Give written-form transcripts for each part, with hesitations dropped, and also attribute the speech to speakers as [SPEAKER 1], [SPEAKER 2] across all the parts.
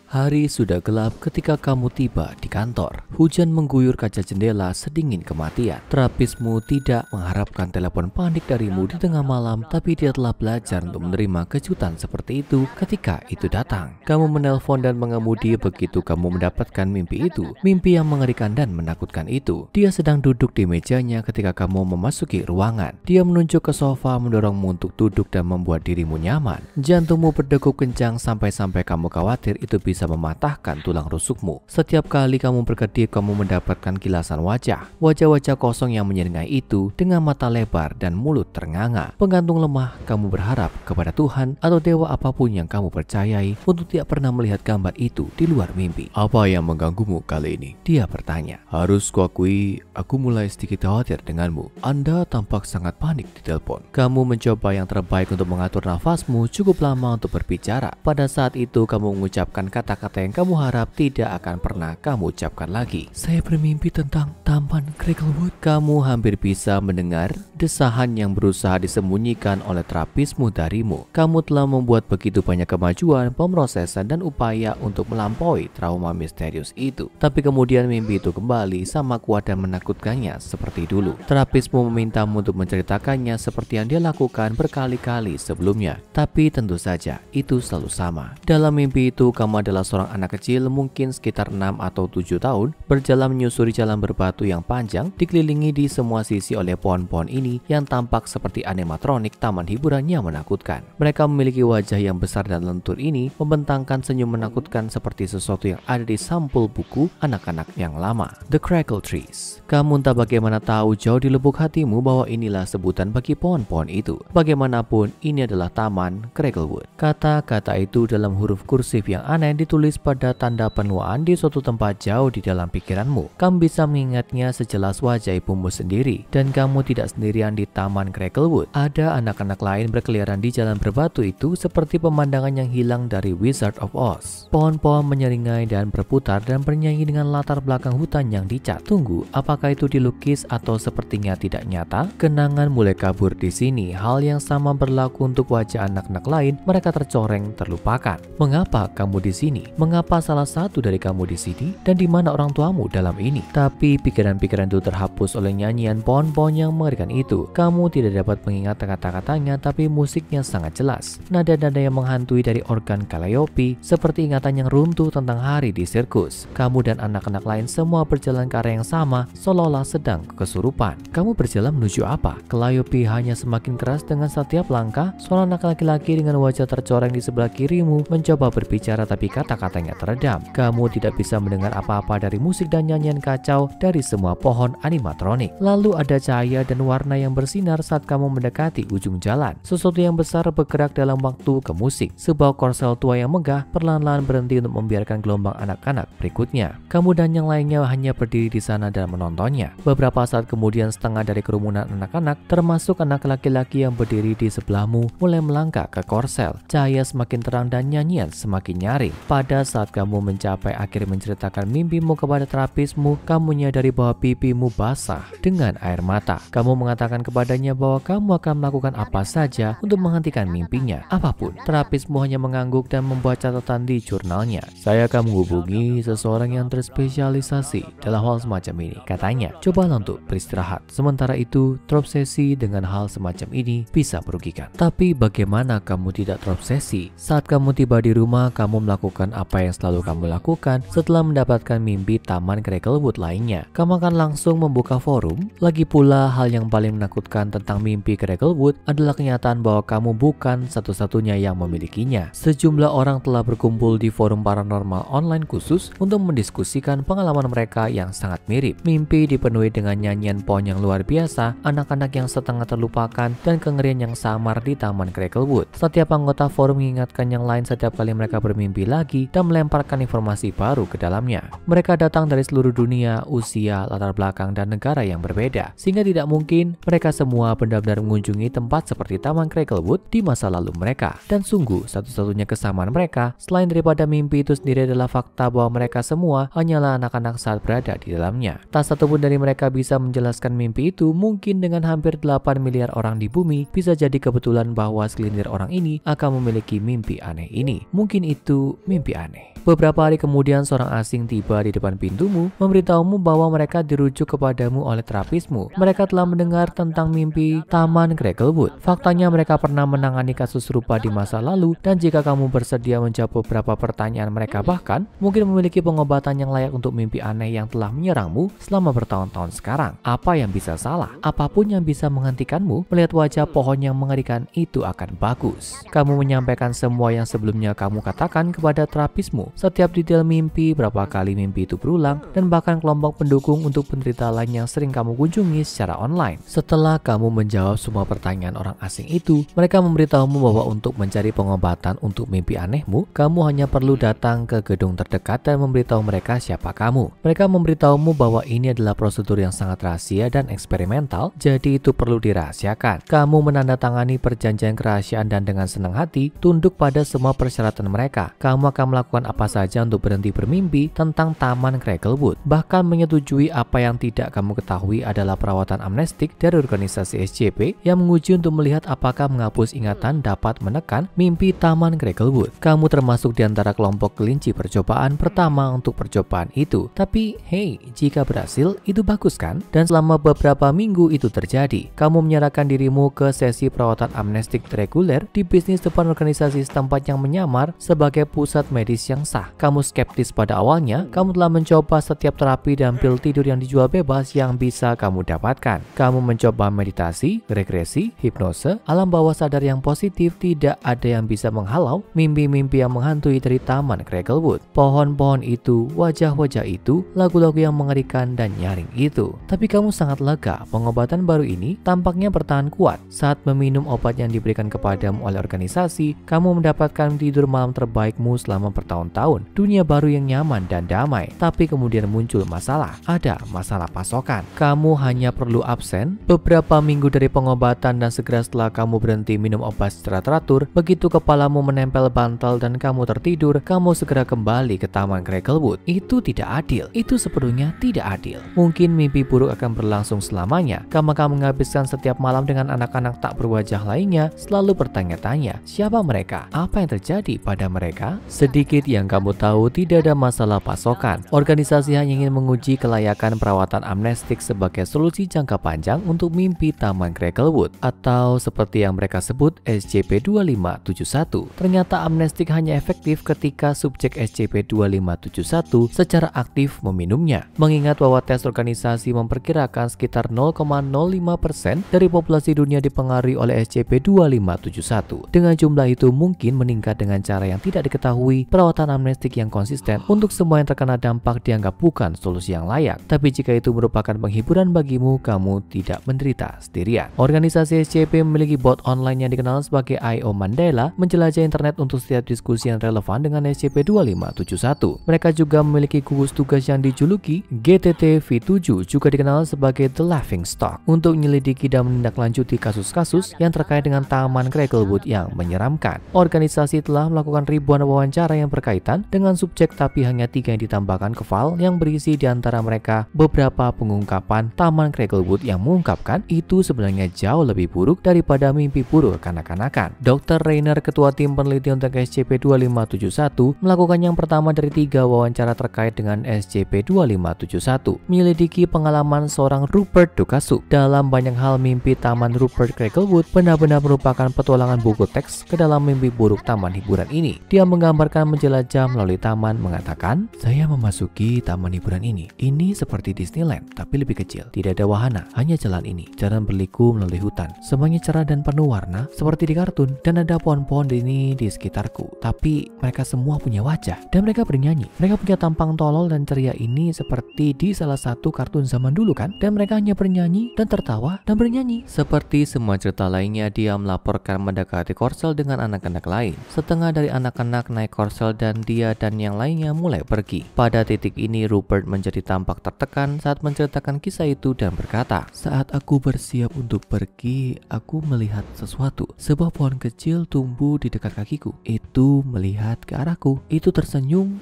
[SPEAKER 1] Hari sudah gelap ketika kamu tiba di kantor. Hujan mengguyur kaca jendela sedingin kematian. Terapismu tidak mengharapkan telepon panik darimu di tengah malam, tapi dia telah belajar untuk menerima kejutan seperti itu ketika itu datang. Kamu menelpon dan mengemudi begitu kamu mendapatkan mimpi itu. Mimpi yang mengerikan dan menakutkan itu. Dia sedang duduk di mejanya ketika kamu memasuki ruangan. Dia menunjuk ke sofa, mendorongmu untuk duduk dan membuat dirimu nyaman. Jantungmu berdegup kencang sampai-sampai kamu khawatir itu bisa mematahkan tulang rusukmu. Setiap kali kamu berkedip, kamu mendapatkan kilasan wajah. Wajah-wajah kosong yang menyeringai itu dengan mata lebar dan mulut ternganga. Penggantung lemah, kamu berharap kepada Tuhan atau dewa apapun yang kamu percayai untuk tidak pernah melihat gambar itu di luar mimpi. Apa yang mengganggumu kali ini? Dia bertanya. Harus kuakui, aku mulai sedikit khawatir denganmu. Anda tampak sangat panik di telepon. Kamu mencoba yang terbaik untuk mengatur nafasmu cukup lama untuk berbicara. Pada saat itu kamu mengucapkan kata-kata yang kamu harap tidak akan pernah kamu ucapkan lagi. Saya bermimpi tentang Taman Cricklewood. Kamu hampir bisa mendengar desahan yang berusaha disembunyikan oleh terapismu darimu. Kamu telah membuat begitu banyak kemajuan, pemrosesan, dan upaya untuk melampaui trauma misterius itu. Tapi kemudian mimpi itu kembali sama kuat dan menakutkannya seperti dulu. Terapismu memintamu untuk menceritakannya seperti yang dia lakukan berkali-kali sebelumnya. Tapi tentu saja itu selalu sama. Dalam mimpi itu kamu adalah seorang anak kecil mungkin sekitar 6 atau 7 tahun berjalan menyusuri jalan berbatu yang panjang dikelilingi di semua sisi oleh pohon-pohon ini yang tampak seperti animatronik taman hiburan yang menakutkan. Mereka memiliki wajah yang besar dan lentur ini membentangkan senyum menakutkan seperti sesuatu yang ada di sampul buku anak-anak yang lama. The Crackle Trees. Kamu entah bagaimana tahu jauh di lubuk hatimu bahwa inilah sebutan bagi pohon-pohon itu. Bagaimanapun ini adalah Taman Cricklewood. Kata-kata itu dalam huruf kursif yang aneh ditulis pada tanda penuaan di suatu tempat jauh di dalam pikiranmu. Kamu bisa mengingatnya sejelas wajah ibumu sendiri. Dan kamu tidak sendirian di Taman Cricklewood. Ada anak-anak lain berkeliaran di jalan berbatu itu seperti pemandangan yang hilang dari Wizard of Oz. Pohon-pohon menyeringai dan berputar dan bernyanyi dengan latar belakang hutan yang dicat. Tunggu, apakah itu dilukis atau sepertinya tidak nyata? Kenangan mulai kabur di sini. Hal yang sama berlaku untuk wajah anak-anak lain. Mereka tercoreng, terlupakan. Mengapa kamu di sini? Mengapa salah satu dari kamu di sini? Dan di mana orang tuamu dalam ini? Tapi pikiran-pikiran itu terhapus oleh nyanyian pohon-pohon yang mengerikan itu. Kamu tidak dapat mengingat kata-katanya, tapi musiknya sangat jelas. Nada-nada yang menghantui dari organ Calliope seperti ingatan yang runtuh tentang hari di sirkus. Kamu dan anak-anak lain semua berjalan ke arah yang sama, seolah-olah sedang kesurupan. Kamu berjalan menuju apa? Calliope hanya semakin keras dengan setiap langkah. Seorang anak laki-laki dengan wajah tercoreng di sebelah kirimu mencoba berbicara tapi kata-katanya teredam. Kamu tidak bisa mendengar apa-apa dari musik dan nyanyian kacau dari semua pohon animatronik. Lalu ada cahaya dan warna yang bersinar saat kamu mendekati ujung jalan. Sesuatu yang besar bergerak dalam waktu ke musik. Sebuah korsel tua yang megah perlahan-lahan berhenti untuk membiarkan gelombang anak-anak berikutnya. Kamu dan yang lainnya hanya berdiri di sana dan menontonnya. Beberapa saat kemudian setengah dari kerumunan anak-anak, termasuk anak laki-laki yang berdiri di sebelahmu, mulai melangkah ke korsel. Cahaya semakin terang dan nyanyian semakin nyaring. Pada saat kamu mencapai akhir menceritakan mimpimu kepada terapismu, kamu menyadari bahwa pipimu basah dengan air mata. Kamu mengatakan kepadanya bahwa kamu akan melakukan apa saja untuk menghentikan mimpinya. Apapun. Terapismu hanya mengangguk dan membuat catatan di jurnalnya. Saya akan menghubungi seseorang yang terspesialisasi dalam hal semacam ini. Katanya, cobalah untuk beristirahat. Sementara itu, terobsesi dengan hal semacam ini bisa merugikan. Tapi bagaimana kamu tidak terobsesi? Saat kamu tiba di rumah, kamu melakukan apa yang selalu kamu lakukan setelah mendapatkan mimpi Taman Cricklewood lainnya. Kamu akan langsung membuka forum. Lagi pula, hal yang paling menakutkan tentang mimpi Cricklewood adalah kenyataan bahwa kamu bukan satu-satunya yang memilikinya. Sejumlah orang telah berkumpul di forum paranormal online khusus untuk mendiskusikan pengalaman mereka yang sangat mirip. Mimpi dipenuhi dengan nyanyian pohon yang luar biasa, anak-anak yang setengah terlupakan, dan kengerian yang samar di Taman Cricklewood. Setiap anggota forum mengingatkan yang lain setiap kali mereka bermimpi lagi dan melemparkan informasi baru ke dalamnya. Mereka datang dari seluruh dunia, usia, latar belakang, dan negara yang berbeda, sehingga tidak mungkin mereka semua benar-benar mengunjungi tempat seperti Taman Cricklewood di masa lalu mereka. Dan sungguh, satu-satunya kesamaan mereka selain daripada mimpi itu sendiri adalah fakta bahwa mereka semua hanyalah anak-anak saat berada di dalamnya. Tak satupun dari mereka bisa menjelaskan mimpi itu. Mungkin dengan hampir 8 miliar orang di bumi, bisa jadi kebetulan bahwa segelintir orang ini akan memiliki mimpi aneh ini. Mungkin itu mimpi bermimpi aneh. Beberapa hari kemudian seorang asing tiba di depan pintumu, memberitahumu bahwa mereka dirujuk kepadamu oleh terapismu. Mereka telah mendengar tentang mimpi Taman Cracklewood. Faktanya mereka pernah menangani kasus serupa di masa lalu, dan jika kamu bersedia menjawab beberapa pertanyaan mereka, bahkan mungkin memiliki pengobatan yang layak untuk mimpi aneh yang telah menyerangmu selama bertahun-tahun sekarang. Apa yang bisa salah? Apapun yang bisa menghentikanmu melihat wajah pohon yang mengerikan itu akan bagus. Kamu menyampaikan semua yang sebelumnya kamu katakan kepada terapismu. Setiap detail mimpi, berapa kali mimpi itu berulang, dan bahkan kelompok pendukung untuk penderita lain yang sering kamu kunjungi secara online. Setelah kamu menjawab semua pertanyaan orang asing itu, mereka memberitahumu bahwa untuk mencari pengobatan untuk mimpi anehmu, kamu hanya perlu datang ke gedung terdekat dan memberitahu mereka siapa kamu. Mereka memberitahumu bahwa ini adalah prosedur yang sangat rahasia dan eksperimental, jadi itu perlu dirahasiakan. Kamu menandatangani perjanjian kerahasiaan dan dengan senang hati tunduk pada semua persyaratan mereka. Kamu akan melakukan apa saja untuk berhenti bermimpi tentang Taman Cracklewood. Bahkan menyetujui apa yang tidak kamu ketahui adalah perawatan amnestik dari organisasi SCP yang menguji untuk melihat apakah menghapus ingatan dapat menekan mimpi Taman Cracklewood. Kamu termasuk di antara kelompok kelinci percobaan pertama untuk percobaan itu. Tapi hey, jika berhasil itu bagus kan? Dan selama beberapa minggu itu terjadi, kamu menyerahkan dirimu ke sesi perawatan amnestik reguler di bisnis depan organisasi setempat yang menyamar sebagai pusat medis yang sah. Kamu skeptis pada awalnya, kamu telah mencoba setiap terapi dan pil tidur yang dijual bebas yang bisa kamu dapatkan. Kamu mencoba meditasi, regresi, hipnose, alam bawah sadar yang positif. Tidak ada yang bisa menghalau mimpi-mimpi yang menghantui dari Taman Cracklewood. Pohon-pohon itu, wajah-wajah itu, lagu-lagu yang mengerikan dan nyaring itu. Tapi kamu sangat lega, pengobatan baru ini tampaknya bertahan kuat. Saat meminum obat yang diberikan kepadamu oleh organisasi, kamu mendapatkan tidur malam terbaikmu selama bertahun-tahun. Dunia baru yang nyaman dan damai. Tapi kemudian muncul masalah. Ada masalah pasokan. Kamu hanya perlu absen beberapa minggu dari pengobatan, dan segera setelah kamu berhenti minum obat secara teratur, begitu kepalamu menempel bantal dan kamu tertidur, kamu segera kembali ke Taman Cracklewood. Itu tidak adil. Itu sepenuhnya tidak adil. Mungkin mimpi buruk akan berlangsung selamanya. Kamu akan menghabiskan setiap malam dengan anak-anak tak berwajah lainnya, selalu bertanya-tanya, siapa mereka? Apa yang terjadi pada mereka? Sedikit yang kamu tahu, tidak ada masalah pasokan. Organisasi hanya ingin menguji kelayakan perawatan amnestik sebagai solusi jangka panjang untuk mimpi Taman Cracklewood, atau seperti yang mereka sebut SCP-2571. Ternyata amnestik hanya efektif ketika subjek SCP-2571 secara aktif meminumnya. Mengingat bahwa tes organisasi memperkirakan sekitar 0,05% dari populasi dunia dipengaruhi oleh SCP-2571. Dengan jumlah itu mungkin meningkat dengan cara yang tidak diketahui, perawatan amnestik yang konsisten untuk semua yang terkena dampak dianggap bukan solusi yang layak. Tapi jika itu merupakan penghiburan bagimu, kamu tidak menderita sendirian. Organisasi SCP memiliki bot online yang dikenal sebagai I.O. Mandela, menjelajah internet untuk setiap diskusi yang relevan dengan SCP-2571. Mereka juga memiliki gugus tugas yang dijuluki GTT-V7, juga dikenal sebagai The Laughing Stock, untuk menyelidiki dan menindaklanjuti kasus-kasus yang terkait dengan Taman Cracklewood yang menyeramkan. Organisasi telah melakukan ribuan wawancara yang berkaitan dengan subjek, tapi hanya 3 yang ditambahkan ke file yang berisi di antara mereka beberapa pengungkapan Taman Cracklewood yang mengungkapkan itu sebenarnya jauh lebih buruk daripada mimpi buruk kanak-kanakan. Dr. Rainer, ketua tim peneliti untuk SCP-2571, melakukan yang pertama dari 3 wawancara terkait dengan SCP-2571, menyelidiki pengalaman seorang Rupert Dukasu. Dalam banyak hal, mimpi Taman Rupert Cracklewood benar-benar merupakan petualangan buku teks ke dalam mimpi buruk taman hiburan ini. Dia menggambarkan menjelajah melalui taman, mengatakan, saya memasuki taman hiburan ini. Ini seperti Disneyland, tapi lebih kecil. Tidak ada wahana, hanya jalan ini. Jalan berliku melalui hutan. Semuanya cerah dan penuh warna, seperti di kartun. Dan ada pohon-pohon ini di sekitarku. Tapi mereka semua punya wajah, dan mereka bernyanyi. Mereka punya tampang tolol dan ceria ini seperti di salah satu kartun zaman dulu kan? Dan mereka hanya bernyanyi dan tertawa dan bernyanyi. Seperti semua cerita lainnya, dia melaporkan mendekati korsel dengan anak-anak lain. Setengah dari anak-anak naik korsel dan dia dan yang lainnya mulai pergi. Pada titik ini, Rupert menjadi tampak tertekan saat menceritakan kisah itu dan berkata, saat aku bersiap untuk pergi, aku melihat sesuatu. Sebuah pohon kecil tumbuh di dekat kakiku. Itu melihat ke arahku. Itu tersenyum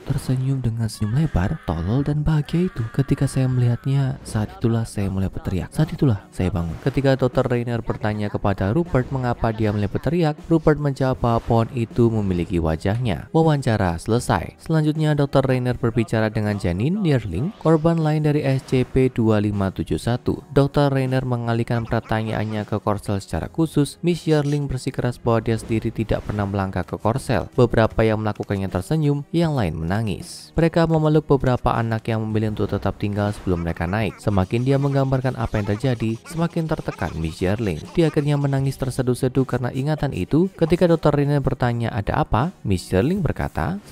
[SPEAKER 1] dengan senyum lebar, tolol dan bahagia itu. Ketika saya melihatnya, saat itulah saya mulai berteriak. Saat itulah saya bangun. Ketika Dr. Rainer bertanya kepada Rupert mengapa dia mulai berteriak, Rupert menjawab bahwa pohon itu memiliki wajahnya. Wawancara selesai. Selanjutnya Dr. Rainer berbicara dengan Janine Nierling, korban lain dari SCP-2571. Dr. Rainer mengalihkan pertanyaannya ke Korsel secara khusus. Miss Nierling bersikeras bahwa dia sendiri tidak pernah melangkah ke Korsel. Beberapa yang melakukannya tersenyum, yang lain menangis. Mereka memeluk beberapa anak yang memilih untuk tetap tinggal sebelum mereka naik. Semakin dia menggambarkan apa yang terjadi, semakin tertekan Miss Nierling. Dia akhirnya menangis terseduh-seduh karena ingatan itu. Ketika Dr. Rainer bertanya ada apa, Miss Nierling berkata,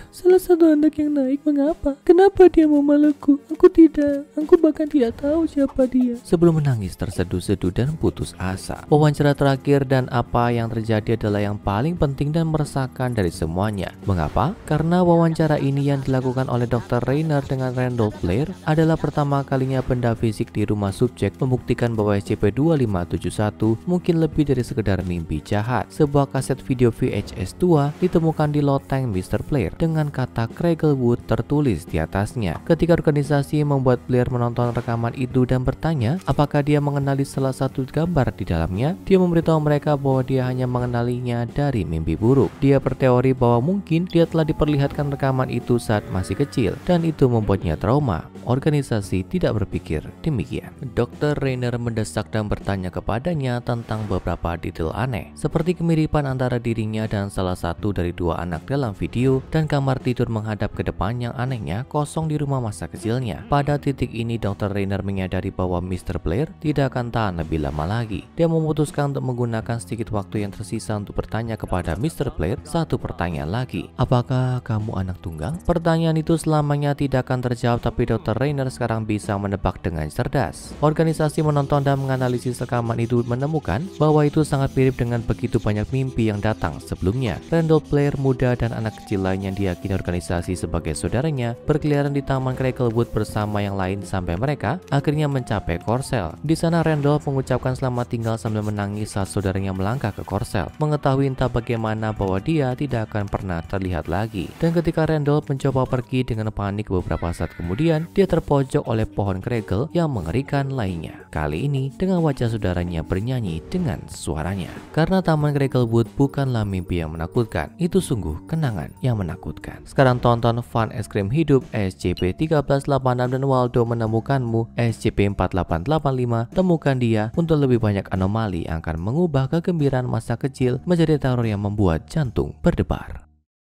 [SPEAKER 1] salah satu anak yang naik. Mengapa? Kenapa dia memelukku? Aku bahkan tidak tahu siapa dia. Sebelum menangis terseduh-seduh dan putus asa. Wawancara terakhir dan apa yang terjadi adalah yang paling penting dan meresahkan dari semuanya. Mengapa? Karena wawancara ini yang dilakukan oleh Dr. Rainer dengan Randolph Blair adalah pertama kalinya benda fisik di rumah subjek membuktikan bahwa SCP-2571 mungkin lebih dari sekedar mimpi jahat. Sebuah kaset video VHS tua ditemukan di loteng Mr. Blair dengan kata Craiglewood tertulis di atasnya. Ketika organisasi membuat Blair menonton rekaman itu dan bertanya apakah dia mengenali salah satu gambar di dalamnya, dia memberitahu mereka bahwa dia hanya mengenalinya dari mimpi buruk. Dia berteori bahwa mungkin dia telah diperlihatkan rekaman itu saat masih kecil dan itu membuatnya trauma. Organisasi tidak berpikir demikian. Dr. Rainer mendesak dan bertanya kepadanya tentang beberapa detail aneh, seperti kemiripan antara dirinya dan salah satu dari dua anak dalam video, dan kamar tidur menghadap ke depan yang anehnya kosong di rumah masa kecilnya. Pada titik ini Dr. Rainer menyadari bahwa Mr. Blair tidak akan tahan lebih lama lagi. Dia memutuskan untuk menggunakan sedikit waktu yang tersisa untuk bertanya kepada Mr. Blair satu pertanyaan lagi. Apakah kamu anak tunggal? Pertanyaan itu selamanya tidak akan terjawab, tapi Dr. Rainer sekarang bisa menebak dengan cerdas. Organisasi menonton dan menganalisis rekaman itu menemukan bahwa itu sangat mirip dengan begitu banyak mimpi yang datang sebelumnya. Randolph Blair muda dan anak kecil lain yang diyakini organisasi sebagai saudaranya berkeliaran di Taman Craiglewood bersama yang lain sampai mereka akhirnya mencapai Korsel. Di sana Randolph mengucapkan selamat tinggal sambil menangis saat saudaranya melangkah ke Korsel, mengetahui entah bagaimana bahwa dia tidak akan pernah terlihat lagi. Dan ketika Randolph mencoba pergi dengan panik beberapa saat kemudian, dia terpojok oleh pohon Craigle yang mengerikan lainnya. Kali ini dengan wajah saudaranya bernyanyi dengan suaranya. Karena Taman Craiglewood bukanlah mimpi yang menakutkan, itu sungguh kenangan yang menakutkan. Sekarang tonton Fun Es Krim Hidup SCP-1386 dan Waldo Menemukanmu SCP-4885. Temukan dia untuk lebih banyak anomali yang akan mengubah kegembiraan masa kecil menjadi teror yang membuat jantung berdebar.